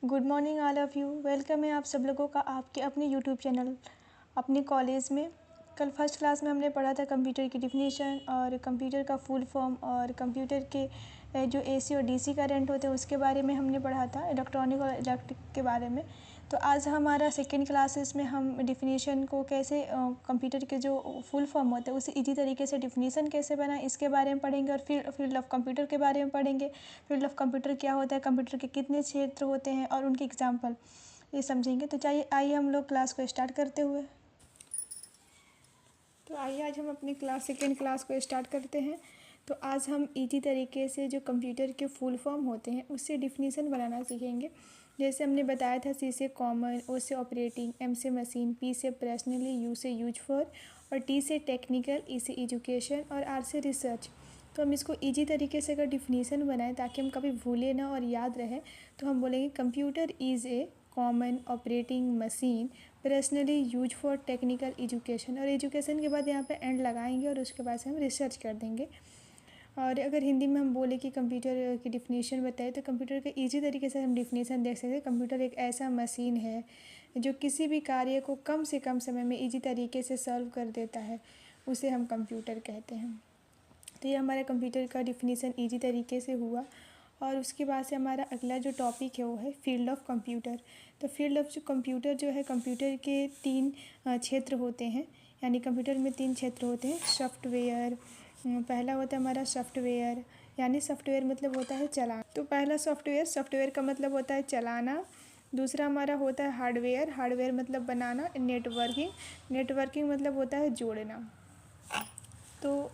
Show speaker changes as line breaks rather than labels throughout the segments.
Good morning all of you. Welcome है आप सब लोगों का आपके अपने यूट्यूब चैनल अपने कॉलेज में। कल फर्स्ट क्लास में हमने पढ़ा था कंप्यूटर की डिफिनीशन और कंप्यूटर का फुल फॉर्म और कंप्यूटर के जो एसी और डीसी करंट होते हैं उसके बारे में हमने पढ़ा था, इलेक्ट्रॉनिक और इलेक्ट्रिक के बारे में। तो आज हमारा सेकेंड क्लासेस में हम डिफिनीशन को कैसे कंप्यूटर के जो फुल फॉर्म होते हैं उसे इजी तरीके से डिफिनीशन कैसे बनाएं इसके बारे में पढ़ेंगे और फिर फील्ड ऑफ कंप्यूटर के बारे में पढ़ेंगे। फील्ड ऑफ कंप्यूटर क्या होता है, कंप्यूटर के कितने क्षेत्र होते हैं और उनके एग्जाम्पल ये समझेंगे। तो आइए हम लोग क्लास को स्टार्ट करते हुए। तो आइए आज हम अपनी सेकेंड क्लास को स्टार्ट करते हैं। तो आज हम इजी तरीके से जो कंप्यूटर के फुल फॉर्म होते हैं उससे डिफिनीशन बनाना सीखेंगे। जैसे हमने बताया था, सी से कॉमन, ओ से ऑपरेटिंग, एम से मशीन, पी से पर्सनली, यू से यूज फॉर और टी से टेक्निकल, ई से एजुकेशन और आर से रिसर्च। तो हम इसको इजी तरीके से अगर डिफिनीशन बनाएं ताकि हम कभी भूलें ना और याद रहे, तो हम बोलेंगे computer is a common operating machine personally use for technical education. और एजुकेशन के बाद यहाँ पे एंड लगाएंगे और उसके बाद से हम रिसर्च कर देंगे। और अगर हिंदी में हम बोले कि कंप्यूटर की डिफिनीशन बताए तो कंप्यूटर के इजी तरीके से हम डिफिनीशन देख सकते हैं। कंप्यूटर एक ऐसा मशीन है जो किसी भी कार्य को कम से कम समय में इजी तरीके से सॉल्व कर देता है, उसे हम कंप्यूटर कहते हैं। तो ये हमारा कंप्यूटर का डिफिनीशन इजी तरीके से हुआ। और उसके बाद से हमारा अगला जो टॉपिक है वो है फील्ड ऑफ कंप्यूटर। तो फील्ड ऑफ कंप्यूटर जो है, कंप्यूटर के 3 क्षेत्र होते हैं, यानी कंप्यूटर में 3 क्षेत्र होते हैं। सॉफ्टवेयर, पहला होता है हमारा सॉफ्टवेयर, यानी सॉफ्टवेयर मतलब होता है चलाना। तो पहला सॉफ्टवेयर का मतलब होता है चलाना। दूसरा हमारा होता है हार्डवेयर मतलब बनाना। नेटवर्किंग मतलब होता है जोड़ना। तो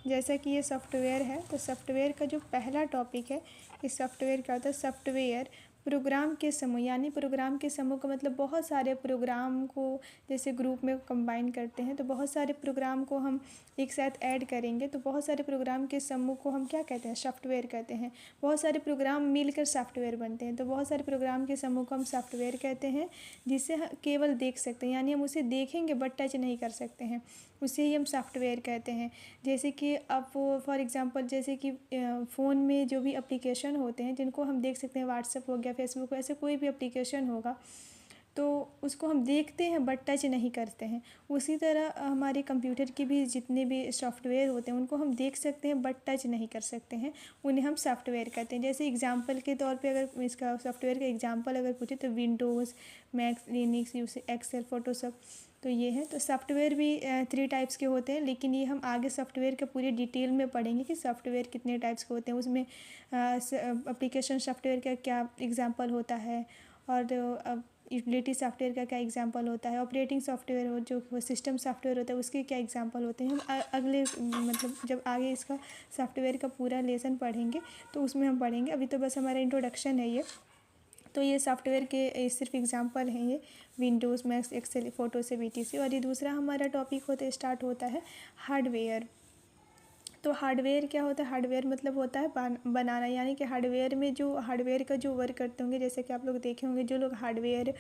जैसा कि ये सॉफ्टवेयर है, तो सॉफ्टवेयर का जो पहला टॉपिक है, इस सॉफ्टवेयर का होता है सॉफ्टवेयर प्रोग्राम के समूह। यानी प्रोग्राम के समूह का मतलब बहुत सारे प्रोग्राम को जैसे ग्रुप में कंबाइन करते हैं, तो बहुत सारे प्रोग्राम को हम एक साथ ऐड करेंगे तो बहुत सारे प्रोग्राम के समूह को हम क्या कहते हैं, सॉफ्टवेयर कहते हैं। बहुत सारे प्रोग्राम मिलकर सॉफ्टवेयर बनते हैं, तो बहुत सारे प्रोग्राम के समूह को हम सॉफ्टवेयर कहते हैं, जिसे केवल देख सकते हैं, यानी हम उसे देखेंगे बट टच नहीं कर सकते हैं, उसे ही हम सॉफ्टवेयर कहते हैं। जैसे कि अब फॉर एग्जांपल, जैसे कि फ़ोन में जो भी एप्लीकेशन होते हैं जिनको हम देख सकते हैं, व्हाट्सएप हो गया, फेसबुक, ऐसे कोई भी एप्लीकेशन होगा तो उसको हम देखते हैं बट टच नहीं करते हैं। उसी तरह हमारे कंप्यूटर के भी जितने भी सॉफ्टवेयर होते हैं उनको हम देख सकते हैं बट टच नहीं कर सकते हैं, उन्हें हम सॉफ्टवेयर कहते हैं। जैसे एग्जांपल के तौर पे अगर इसका सॉफ्टवेयर का एग्जांपल अगर पूछे तो Windows, Mac, Linux, Excel, Photoshop, तो ये है। तो सॉफ्टवेयर भी 3 टाइप्स के होते हैं, लेकिन ये हम आगे सॉफ्टवेयर के पूरी डिटेल में पढ़ेंगे कि सॉफ्टवेयर कितने टाइप्स के होते हैं, उसमें एप्लीकेशन सॉफ्टवेयर का क्या एग्जांपल होता है और यूटिलिटी सॉफ्टवेयर का क्या एग्जांपल होता है, ऑपरेटिंग सॉफ्टवेयर हो जो सिस्टम सॉफ्टवेयर होता है उसके क्या एग्जांपल होते हैं। हम अगले मतलब जब आगे इसका सॉफ्टवेयर का पूरा लेसन पढ़ेंगे तो उसमें हम पढ़ेंगे। अभी तो बस हमारा इंट्रोडक्शन है ये। तो ये सॉफ्टवेयर के सिर्फ एग्जांपल हैं, ये विंडोज़, मैक्स, एक्सेल, फ़ोटो से बीटीसी। और ये दूसरा हमारा टॉपिक स्टार्ट होता है हार्डवेयर। तो हार्डवेयर क्या होता है, हार्डवेयर मतलब होता है बनाना, यानी कि हार्डवेयर में जो हार्डवेयर का जो वर्क करते होंगे, जैसे कि आप लोग देखे होंगे जो लोग हार्डवेयर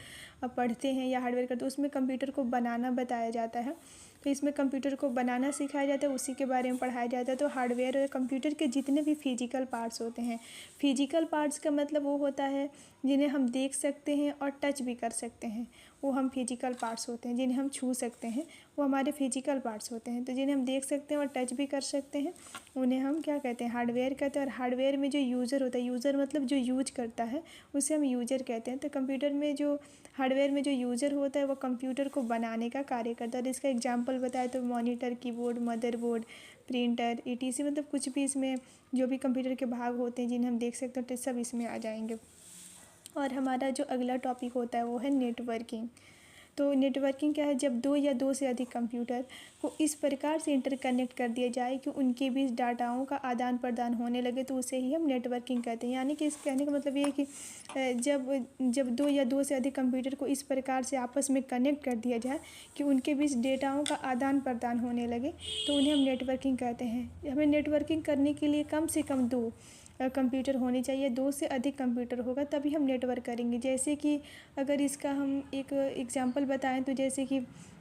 पढ़ते हैं या हार्डवेयर करते हैं उसमें कंप्यूटर को बनाना बताया जाता है। तो इसमें कंप्यूटर को बनाना सिखाया जाता है, उसी के बारे में पढ़ाया जाता है। तो हार्डवेयर और कंप्यूटर के जितने भी फिजिकल पार्ट्स होते हैं, फिजिकल पार्ट्स का मतलब वो होता है जिन्हें हम देख सकते हैं और टच भी कर सकते हैं, वो हम फिजिकल पार्ट्स होते हैं। जिन्हें हम छू सकते हैं वो हमारे फिजिकल पार्ट्स होते हैं। तो जिन्हें हम देख सकते हैं और टच भी कर सकते हैं उन्हें हम क्या कहते हैं, हार्डवेयर कहते हैं। और हार्डवेयर में जो यूज़र होता है, यूज़र मतलब जो यूज करता है, उसे हम यूजर कहते हैं। तो कंप्यूटर में जो हार्डवेयर में जो यूज़र होता है वो कंप्यूटर को बनाने का कार्य करता है। और इसका एग्जांपल बताए तो monitor, keyboard, motherboard, printer, etc, मतलब कुछ भी इसमें जो भी कंप्यूटर के भाग होते हैं जिन्हें हम देख सकते हैं तो सब इसमें आ जाएंगे। और हमारा जो अगला टॉपिक होता है वो है नेटवर्किंग। तो नेटवर्किंग क्या है, जब 2 या 2 से अधिक कंप्यूटर को इस प्रकार से इंटरकनेक्ट कर दिया जाए कि उनके बीच डाटाओं का आदान प्रदान होने लगे तो उसे ही हम नेटवर्किंग कहते हैं। यानी कि इस कहने का मतलब ये है कि जब 2 या 2 से अधिक कंप्यूटर को इस प्रकार से आपस में कनेक्ट कर दिया जाए कि उनके बीच डेटाओं का आदान प्रदान होने लगे तो उन्हें हम नेटवर्किंग कहते हैं। हमें नेटवर्किंग करने के लिए कम से कम 2 कंप्यूटर होने चाहिए, 2 से अधिक कंप्यूटर होगा तभी हम नेटवर्क करेंगे। जैसे कि अगर इसका हम एक एग्जांपल बताएं तो जैसे कि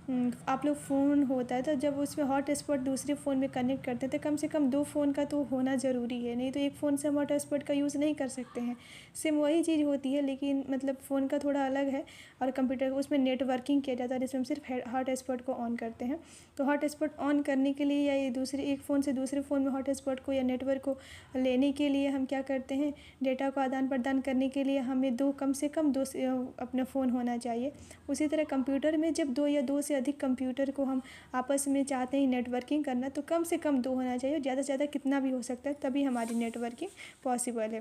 आप लोग फ़ोन होता है तो जब उसमें हॉटस्पॉट दूसरे फ़ोन में कनेक्ट करते हैं तो कम से कम 2 फ़ोन का तो होना ज़रूरी है, नहीं तो एक फ़ोन से हम हॉटस्पॉट का यूज़ नहीं कर सकते हैं। सेम वही चीज़ होती है, लेकिन मतलब फ़ोन का थोड़ा अलग है और कंप्यूटर का उसमें नेटवर्किंग किया जाता है जिसमें हम सिर्फ हॉटस्पॉट को ऑन करते हैं। तो हॉटस्पॉट ऑन करने के लिए या ये दूसरे एक फ़ोन से दूसरे फ़ोन में हॉटस्पॉट को या नेटवर्क को लेने के लिए हम क्या करते हैं, डेटा को आदान प्रदान करने के लिए हमें कम से कम 2 से अपना फ़ोन होना चाहिए। उसी तरह कंप्यूटर में जब 2 या 2 से अधिक कंप्यूटर को हम आपस में चाहते हैं नेटवर्किंग करना, तो कम से कम 2 होना चाहिए, ज़्यादा से ज़्यादा कितना भी हो सकता है, तभी हमारी नेटवर्किंग पॉसिबल है।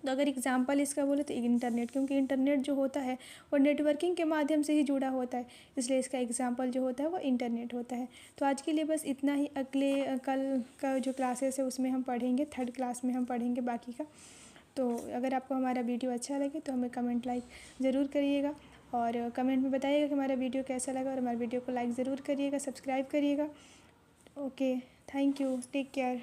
तो अगर एग्जांपल इसका बोले तो इंटरनेट, क्योंकि इंटरनेट जो होता है वो नेटवर्किंग के माध्यम से ही जुड़ा होता है, इसलिए इसका एग्जांपल जो होता है वो इंटरनेट होता है। तो आज के लिए बस इतना ही। अगले कल का जो क्लासेस है उसमें हम पढ़ेंगे, 3rd क्लास में हम पढ़ेंगे बाकी का। तो अगर आपको हमारा वीडियो अच्छा लगे तो हमें कमेंट लाइक ज़रूर करिएगा और कमेंट में बताइएगा कि हमारा वीडियो कैसा लगा, और हमारे वीडियो को लाइक ज़रूर करिएगा, सब्सक्राइब करिएगा। Okay, thank you, take care.